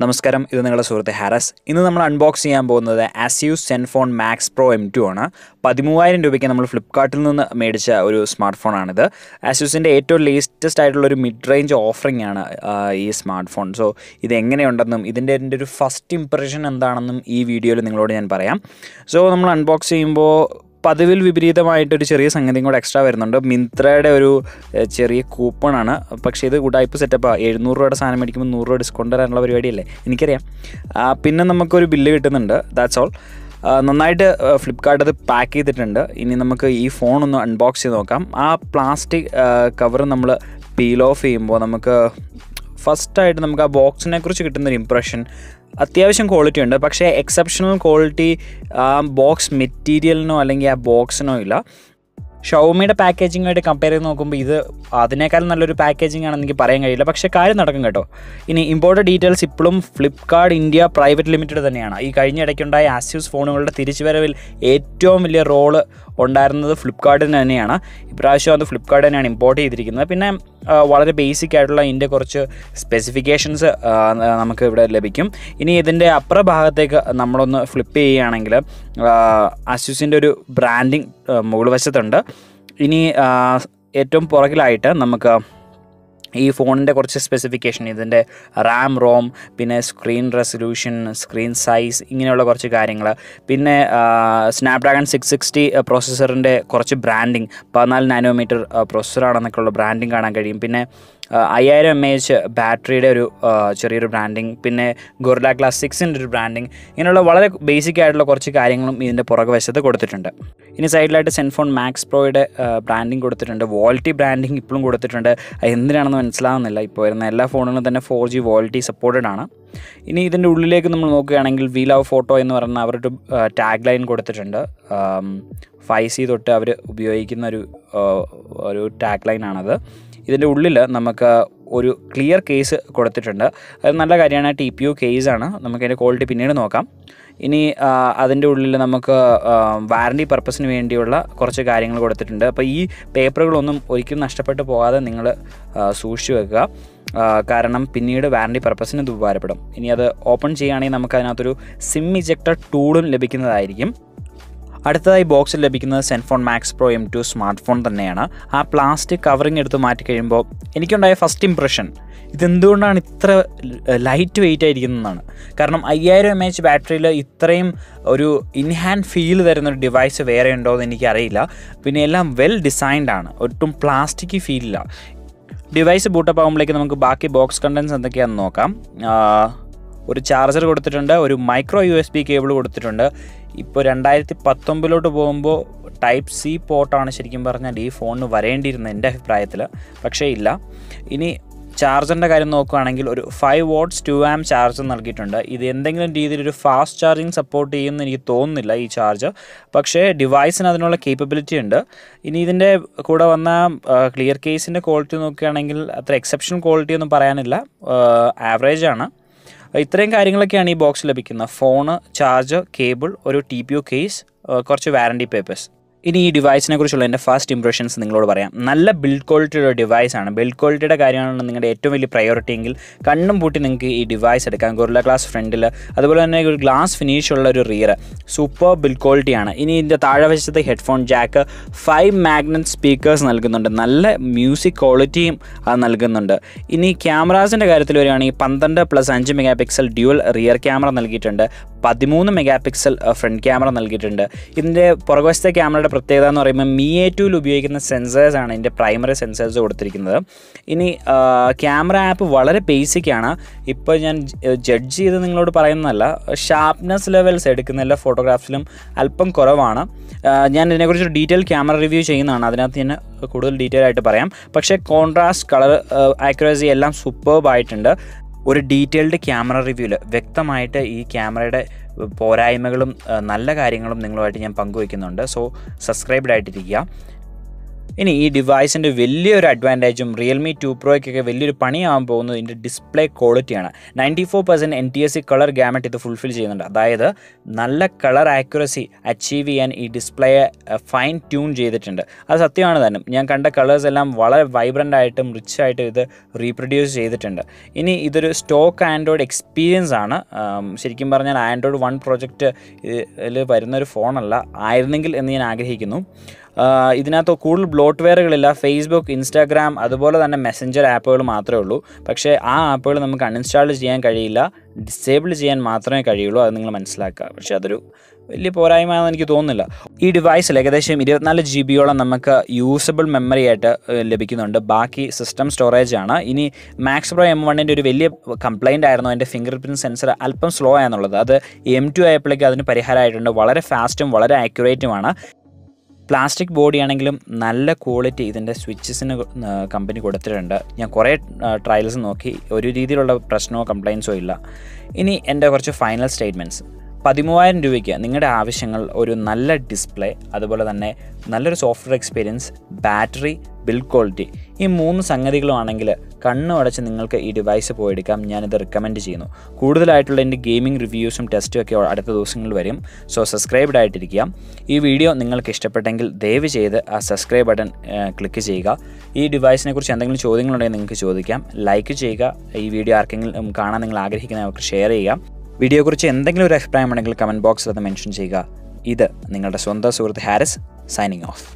നമസ്കാരം, ഇത് നിങ്ങളുടെ സുഹൃത്ത് ഹാരസ്. ഇന്ന് നമ്മൾ അൺബോക്സ് ചെയ്യാൻ പോകുന്നത് Asus Zenfone Max Pro M2 ആണ്. 13,000 രൂപയ്ക്ക് നമ്മൾ ഫ്ലിപ്കാർട്ടിൽ നിന്ന് മേടിച്ച ഒരു സ്മാർട്ട് ഫോണാണിത്. ആസ്യൂസിൻ്റെ ഏറ്റവും ലേറ്റസ്റ്റ് ആയിട്ടുള്ളൊരു മിഡ് റേഞ്ച് ഓഫറിംഗ് ആണ് ഈ സ്മാർട്ട് ഫോൺ. സോ ഇത് എങ്ങനെയുണ്ടെന്നും ഇതിൻ്റെ ഒരു ഫസ്റ്റ് ഇംപ്രഷൻ എന്താണെന്നും ഈ വീഡിയോയിൽ നിങ്ങളോട് ഞാൻ പറയാം. സോ നമ്മൾ അൺബോക്സ് ചെയ്യുമ്പോൾ പതിവിൽ വിപരീതമായിട്ടൊരു ചെറിയ സംഗതിയും കൂടെ എക്സ്ട്രാ വരുന്നുണ്ട്. മിന്ത്രയുടെ ഒരു ചെറിയ കൂപ്പണാണ്. പക്ഷേ ഇത് ഉടായ്പ സെറ്റപ്പാണ്. 700 രൂപയുടെ സാധനം മേടിക്കുമ്പോൾ 100 രൂപ ഡിസ്കൗണ്ട് തരാനുള്ള പരിപാടിയല്ലേ, എനിക്കറിയാം. പിന്നെ നമുക്കൊരു ബില്ല് കിട്ടുന്നുണ്ട്. That's all. നന്നായിട്ട് ഫ്ലിപ്കാർട്ട് അത് പാക്ക് ചെയ്തിട്ടുണ്ട്. ഇനി നമുക്ക് ഈ ഫോൺ ഒന്ന് അൺബോക്സ് ചെയ്ത് നോക്കാം. ആ പ്ലാസ്റ്റിക് കവർ നമ്മൾ പീൽ ഓഫ് ചെയ്യുമ്പോൾ നമുക്ക് ഫസ്റ്റായിട്ട് നമുക്ക് ആ ബോക്സിനെ കുറിച്ച് കിട്ടുന്നൊരു ഇംപ്രഷൻ അത്യാവശ്യം ക്വാളിറ്റി ഉണ്ട്. പക്ഷേ എക്സെപ്ഷണൽ ക്വാളിറ്റി ആ ബോക്സ് മെറ്റീരിയലിനോ അല്ലെങ്കിൽ ആ ബോക്സിനോ ഇല്ല. ഷവോമിയുടെ പാക്കേജിങ്ങുമായിട്ട് കമ്പയർ ചെയ്ത് നോക്കുമ്പോൾ ഇത് അതിനേക്കാളും നല്ലൊരു പാക്കേജിംഗ് ആണെന്ന് എനിക്ക് പറയാൻ കഴിയില്ല. പക്ഷേ കാര്യം നടക്കും കേട്ടോ. ഇനി ഇമ്പോർട്ടഡ് ഡീറ്റെയിൽസ് ഇപ്പോഴും ഫ്ലിപ്കാർട്ട് ഇന്ത്യ പ്രൈവറ്റ് ലിമിറ്റഡ് തന്നെയാണ്. ഈ കഴിഞ്ഞ ഇടയ്ക്കുണ്ടായ ആസ്യൂസ് ഫോണുകളുടെ തിരിച്ചുവരവിൽ ഏറ്റവും വലിയ റോള് ഉണ്ടായിരുന്നത് ഫ്ലിപ്കാർട്ടിന് തന്നെയാണ്. ഇപ്രാവശ്യം അത് ഫ്ലിപ്കാർട്ട് തന്നെയാണ് ഇമ്പോർട്ട് ചെയ്തിരിക്കുന്നത്. പിന്നെ വളരെ ബേസിക് ആയിട്ടുള്ള ഇതിൻ്റെ കുറച്ച് സ്പെസിഫിക്കേഷൻസ് നമുക്ക് ഇവിടെ ലഭിക്കും. ഇനി ഇതിൻ്റെ അപ്പുറ ഭാഗത്തേക്ക് നമ്മളൊന്ന് ഫ്ലിപ്പ് ചെയ്യുകയാണെങ്കിൽ ആസ്യൂസിൻ്റെ ഒരു ബ്രാൻഡിങ് മുകൾ വശത്തുണ്ട്. ഇനി ഏറ്റവും പുറകിലായിട്ട് നമുക്ക് ഈ ഫോണിൻ്റെ കുറച്ച് സ്പെസിഫിക്കേഷൻ, ഇതിൻ്റെ റാം, റോം, പിന്നെ സ്ക്രീൻ റെസൊല്യൂഷൻ, സ്ക്രീൻ സൈസ്, ഇങ്ങനെയുള്ള കുറച്ച് കാര്യങ്ങൾ. പിന്നെ സ്നാപ്ഡ്രാഗൺ 660 പ്രോസസ്സറിൻ്റെ കുറച്ച് ബ്രാൻഡിങ്, 14 നാനോമീറ്റർ പ്രോസസ്സറാണെന്നൊക്കെയുള്ള ബ്രാൻഡിങ് കാണാൻ കഴിയും. പിന്നെ 5000 mAh ബാറ്ററിയുടെ ഒരു ചെറിയൊരു ബ്രാൻഡിങ്, പിന്നെ ഗൊറില്ല ഗ്ലാസ് 6ൻ്റെ ഒരു ബ്രാൻഡിങ്, ഇങ്ങനെയുള്ള വളരെ ബേസിക് ആയിട്ടുള്ള കുറച്ച് കാര്യങ്ങളും ഇതിൻ്റെ പുറകു വശത്ത് കൊടുത്തിട്ടുണ്ട്. ഇനി സൈഡിലായിട്ട് Zenfone Max Proയുടെ ബ്രാൻഡിങ് കൊടുത്തിട്ടുണ്ട്. വോൾട്ടി ബ്രാൻഡിങ് ഇപ്പോഴും കൊടുത്തിട്ടുണ്ട്. എന്തിനാണെന്ന് മനസ്സിലാവുന്നില്ല. ഇപ്പോൾ വരുന്ന എല്ലാ ഫോണുകളും തന്നെ 4G വോൾട്ടി സപ്പോർട്ടഡ് ആണ്. ഇനി ഇതിൻ്റെ ഉള്ളിലേക്ക് നമ്മൾ നോക്കുകയാണെങ്കിൽ വി ലവ് ഫോട്ടോ എന്ന് പറയുന്ന അവരുടെ ടാഗ് ലൈൻ കൊടുത്തിട്ടുണ്ട്. 5C തൊട്ട് അവർ ഉപയോഗിക്കുന്ന ഒരു ടാഗ് ലൈനാണത്. ഇതിൻ്റെ ഉള്ളിൽ നമുക്ക് ഒരു ക്ലിയർ കേസ് കൊടുത്തിട്ടുണ്ട്. അത് നല്ല കാര്യമാണ്. TPU കേസാണ്. നമുക്കതിൻ്റെ ക്വാളിറ്റി പിന്നീട് നോക്കാം. ഇനി അതിൻ്റെ ഉള്ളിൽ നമുക്ക് വാറണ്ടി പർപ്പസിന് വേണ്ടിയുള്ള കുറച്ച് കാര്യങ്ങൾ കൊടുത്തിട്ടുണ്ട്. അപ്പോൾ ഈ പേപ്പറുകളൊന്നും ഒരിക്കലും നഷ്ടപ്പെട്ടു പോകാതെ നിങ്ങൾ സൂക്ഷിച്ചു വെക്കുക. കാരണം പിന്നീട് വാറണ്ടി പർപ്പസിന് ഇത് ഉപകാരപ്പെടും. ഇനി അത് ഓപ്പൺ ചെയ്യുകയാണെങ്കിൽ നമുക്കതിനകത്തൊരു സിം ഇജക്ടർ ടൂളും ലഭിക്കുന്നതായിരിക്കും. അടുത്തതായി ബോക്സിൽ ലഭിക്കുന്നത് Zenfone Max Pro M2 smart phone തന്നെയാണ്. ആ പ്ലാസ്റ്റിക് കവറിങ് എടുത്ത് മാറ്റി കഴിയുമ്പോൾ എനിക്കുണ്ടായ ഫസ്റ്റ് ഇംപ്രഷൻ ഇതെന്തുകൊണ്ടാണ് ഇത്ര ലൈറ്റ് വെയിറ്റ് ആയിരിക്കുന്നതെന്നാണ്. കാരണം 5000 mAh ബാറ്ററിയിൽ ഇത്രയും ഒരു ഇൻഹാൻഡ് ഫീൽ തരുന്നൊരു ഡിവൈസ് വേറെ ഉണ്ടോ എന്ന് എനിക്കറിയില്ല. പിന്നെ എല്ലാം വെൽ ഡിസൈൻഡ് ആണ്. ഒട്ടും പ്ലാസ്റ്റിക് ഫീലില്ല. ഡിവൈസ് ബൂട്ടപ്പ് ആകുമ്പോഴേക്ക് നമുക്ക് ബാക്കി ബോക്സ് കണ്ടൻസ് എന്തൊക്കെയാണെന്ന് നോക്കാം. ഒരു ചാർജർ കൊടുത്തിട്ടുണ്ട്. ഒരു മൈക്രോ USB കേബിൾ കൊടുത്തിട്ടുണ്ട്. ഇപ്പോൾ 2019 പോകുമ്പോൾ Type C പോർട്ടാണ് ശരിക്കും പറഞ്ഞാൽ ഈ ഫോണിന് വരേണ്ടിയിരുന്നത് എൻ്റെ അഭിപ്രായത്തിൽ. പക്ഷേ ഇല്ല. ഇനി ചാർജറിൻ്റെ കാര്യം നോക്കുകയാണെങ്കിൽ ഒരു 5 watts 2 amp ചാർജർ നൽകിയിട്ടുണ്ട്. ഇത് എന്തെങ്കിലും രീതിയിലൊരു ഫാസ്റ്റ് ചാർജിങ് സപ്പോർട്ട് ചെയ്യുമെന്ന് എനിക്ക് തോന്നുന്നില്ല ഈ ചാർജർ. പക്ഷേ ഡിവൈസിന് അതിനുള്ള കേപ്പബിലിറ്റി ഉണ്ട്. ഇനി ഇതിൻ്റെ കൂടെ വന്ന ക്ലിയർ കേസിൻ്റെ ക്വാളിറ്റി നോക്കുകയാണെങ്കിൽ അത്ര എക്സെപ്ഷണൽ ക്വാളിറ്റി ഒന്നും പറയാനില്ല, ആവറേജ് ആണ്. ഇത്രയും കാര്യങ്ങളൊക്കെയാണ് ഈ ബോക്സ് ലഭിക്കുന്നത്. ഫോണ്, ചാർജർ, കേബിൾ, ഒരു TPU കേസ്, കുറച്ച് വാറണ്ടി പേപ്പേഴ്സ്. ഇനി ഈ ഡിവൈസിനെ കുറിച്ചുള്ള എൻ്റെ ഫസ്റ്റ് ഇംപ്രഷൻസ് നിങ്ങളോട് പറയാം. നല്ല ബിൽഡ് ക്വാളിറ്റിയുടെ ഡിവൈസാണ്. ബിൽഡ് ക്വാളിറ്റിയുടെ കാര്യമാണ് നിങ്ങളുടെ ഏറ്റവും വലിയ പ്രയോറിറ്റി എങ്കിൽ കണ്ണും പൂട്ടി നിങ്ങൾക്ക് ഈ ഡിവൈസ് എടുക്കാം. ഗൊറില്ല ഗ്ലാസ് ഫ്രണ്ടിൽ, അതുപോലെ തന്നെ ഒരു ഗ്ലാസ് ഫിനിഷ് ഉള്ള ഒരു റിയർ, സൂപ്പർ ബിൽഡ് ക്വാളിറ്റിയാണ്. ഇനി ഇതിൻ്റെ താഴെ വശത്ത് ഹെഡ്ഫോൺ ജാക്ക്, 5 മാഗ്നറ്റ് സ്പീക്കേഴ്സ് നൽകുന്നുണ്ട്. നല്ല മ്യൂസിക് ക്വാളിറ്റിയും അത് നൽകുന്നുണ്ട്. ഇനി ക്യാമറാസിൻ്റെ കാര്യത്തിൽ വരികയാണെങ്കിൽ 12+5 MP ഡ്യുവൽ റിയർ ക്യാമറ നൽകിയിട്ടുണ്ട്. 13 MP ഫ്രണ്ട് ക്യാമറ നൽകിയിട്ടുണ്ട്. ഇതിൻ്റെ പുറകുവശത്തെ ക്യാമറയുടെ പ്രത്യേകത എന്ന് പറയുമ്പോൾ Mi A2ൽ ഉപയോഗിക്കുന്ന സെൻസേഴ്സാണ് ഇതിൻ്റെ പ്രൈമറി സെൻസേഴ്സ് കൊടുത്തിരിക്കുന്നത്. ഇനി ക്യാമറ ആപ്പ് വളരെ ബേസിക്കാണ്. ഇപ്പോൾ ഞാൻ ജഡ്ജ് ചെയ്ത് നിങ്ങളോട് പറയുന്നതല്ല, ഷാർപ്നെസ് ലെവൽസ് എടുക്കുന്ന എല്ലാ ഫോട്ടോഗ്രാഫ്സിലും അല്പം കുറവാണ്. ഞാൻ ഇതിനെക്കുറിച്ചൊരു ഡീറ്റെയിൽ ക്യാമറ റിവ്യൂ ചെയ്യുന്നതാണ്. അതിനകത്ത് ഞാൻ കൂടുതൽ ഡീറ്റെയിൽ ആയിട്ട് പറയാം. പക്ഷേ കോൺട്രാസ്റ്റ്, കളർ ആക്യുറസി എല്ലാം സൂപ്പർബായിട്ടുണ്ട്. ഒരു ഡീറ്റെയിൽഡ് ക്യാമറ റിവ്യൂവിൽ വ്യക്തമായിട്ട് ഈ ക്യാമറയുടെ പോരായ്മകളും നല്ല കാര്യങ്ങളും നിങ്ങളുമായിട്ട് ഞാൻ പങ്കുവയ്ക്കുന്നുണ്ട്. സോ സബ്സ്ക്രൈബ്ഡ് ആയിട്ടിരിക്കുക. ഇനി ഈ ഡിവൈസിൻ്റെ വലിയൊരു അഡ്വാൻറ്റേജും റിയൽമി 2 പ്രോയ്ക്കൊക്കെ വലിയൊരു പണിയാകാൻ പോകുന്നത് ഇതിൻ്റെ ഡിസ്പ്ലേ ക്വാളിറ്റിയാണ്. 94% NTSC കളർ ഗാമറ്റ് ഇത് ഫുൾഫിൽ ചെയ്യുന്നുണ്ട്. അതായത് നല്ല കളർ ആക്യുറസി അച്ചീവ് ചെയ്യാൻ ഈ ഡിസ്പ്ലേയെ ഫൈൻ ട്യൂൺ ചെയ്തിട്ടുണ്ട്. അത് സത്യമാണ് തന്നെ. ഞാൻ കണ്ട കളേഴ്സ് എല്ലാം വളരെ വൈബ്രൻ്റ് ആയിട്ടും റിച്ച് ആയിട്ടും ഇത് റീപ്രൊഡ്യൂസ് ചെയ്തിട്ടുണ്ട്. ഇനി ഇതൊരു സ്റ്റോക്ക് ആൻഡ്രോയിഡ് എക്സ്പീരിയൻസ് ആണ്. ശരിക്കും പറഞ്ഞാൽ ആൻഡ്രോയിഡ് 1 പ്രോജക്റ്റിൽ വരുന്നൊരു ഫോണല്ല ആയിരുന്നെങ്കിൽ എന്ന് ഞാൻ ആഗ്രഹിക്കുന്നു. ഇതിനകത്ത് കൂടുതൽ ബ്ലോട്ട്വെയറുകളില്ല. ഫേസ്ബുക്ക്, ഇൻസ്റ്റാഗ്രാം അതുപോലെ തന്നെ മെസ്സഞ്ചർ ആപ്പുകൾ മാത്രമേ ഉള്ളൂ. പക്ഷേ ആ ആപ്പുകൾ നമുക്ക് അൺഇൻസ്റ്റാൾ ചെയ്യാൻ കഴിയില്ല, ഡിസേബിൾ ചെയ്യാൻ മാത്രമേ കഴിയുള്ളൂ. അത് നിങ്ങൾ മനസ്സിലാക്കുക. പക്ഷേ അതൊരു വലിയ പോരായ്മയാണെന്ന് എനിക്ക് തോന്നുന്നില്ല. ഈ ഡിവൈസിൽ ഏകദേശം 24 GB നമുക്ക് യൂസബിൾ മെമ്മറി ആയിട്ട് ലഭിക്കുന്നുണ്ട്. ബാക്കി സിസ്റ്റം സ്റ്റോറേജ് ആണ്. ഇനി മാക്സ് പ്രോ M1ൻ്റെ ഒരു വലിയ കംപ്ലയിൻ്റ് ആയിരുന്നു അതിൻ്റെ ഫിംഗർ പ്രിൻറ്റ് സെൻസർ അല്പം സ്ലോ ആണെന്നുള്ളത്. അത് M2 ആയപ്പോഴേക്കും അതിന് പരിഹാരമായിട്ടുണ്ട്. വളരെ ഫാസ്റ്റും വളരെ ആക്യുറേറ്റുമാണ്. പ്ലാസ്റ്റിക് ബോഡി ആണെങ്കിലും നല്ല ക്വാളിറ്റി ഇതിൻ്റെ സ്വിച്ചസിന് കമ്പനി കൊടുത്തിട്ടുണ്ട്. ഞാൻ കുറേ ട്രയൽസ് നോക്കി, ഒരു രീതിയിലുള്ള പ്രശ്നമോ കംപ്ലയിൻസോ ഇല്ല. ഇനി എൻ്റെ കുറച്ച് ഫൈനൽ സ്റ്റേറ്റ്മെൻറ്റ്സ്. 13,000 രൂപയ്ക്ക് നിങ്ങളുടെ ആവശ്യങ്ങൾ ഒരു നല്ല ഡിസ്പ്ലേ, അതുപോലെ തന്നെ നല്ലൊരു software experience, battery, build quality, ഈ 3 സംഗതികളുമാണെങ്കിൽ കണ്ണുമടച്ച് നിങ്ങൾക്ക് ഈ ഡിവൈസ് പോയെടുക്കാം. ഞാനിത് റിക്കമെൻഡ് ചെയ്യുന്നു. കൂടുതലായിട്ടുള്ള എൻ്റെ ഗെയിമിംഗ് റിവ്യൂസും ടെസ്റ്റും ഒക്കെ അടുത്ത ദിവസങ്ങളിൽ വരും. സോ സബ്സ്ക്രൈബ്ഡ് ആയിട്ടിരിക്കുക. ഈ വീഡിയോ നിങ്ങൾക്ക് ഇഷ്ടപ്പെട്ടെങ്കിൽ ദയവ് ചെയ്ത് ആ സബ്സ്ക്രൈബ് ബട്ടൺ ക്ലിക്ക് ചെയ്യുക. ഈ ഡിവൈസിനെ കുറിച്ച് എന്തെങ്കിലും ചോദ്യങ്ങളുണ്ടെങ്കിൽ നിങ്ങൾക്ക് ചോദിക്കാം. ലൈക്ക് ചെയ്യുക. ഈ വീഡിയോ ആർക്കെങ്കിലും കാണാൻ നിങ്ങൾ ആഗ്രഹിക്കുന്നവർക്ക് ഷെയർ ചെയ്യുക. വീഡിയോയെക്കുറിച്ച് എന്തെങ്കിലും ഒരു അഭിപ്രായം ഉണ്ടെങ്കിൽ കമൻറ്റ് ബോക്സിൽ അത് മെൻഷൻ ചെയ്യുക. ഇത് നിങ്ങളുടെ സ്വന്തം സുഹൃത്ത് ഹാരിസ്, സൈനിങ് ഓഫ്.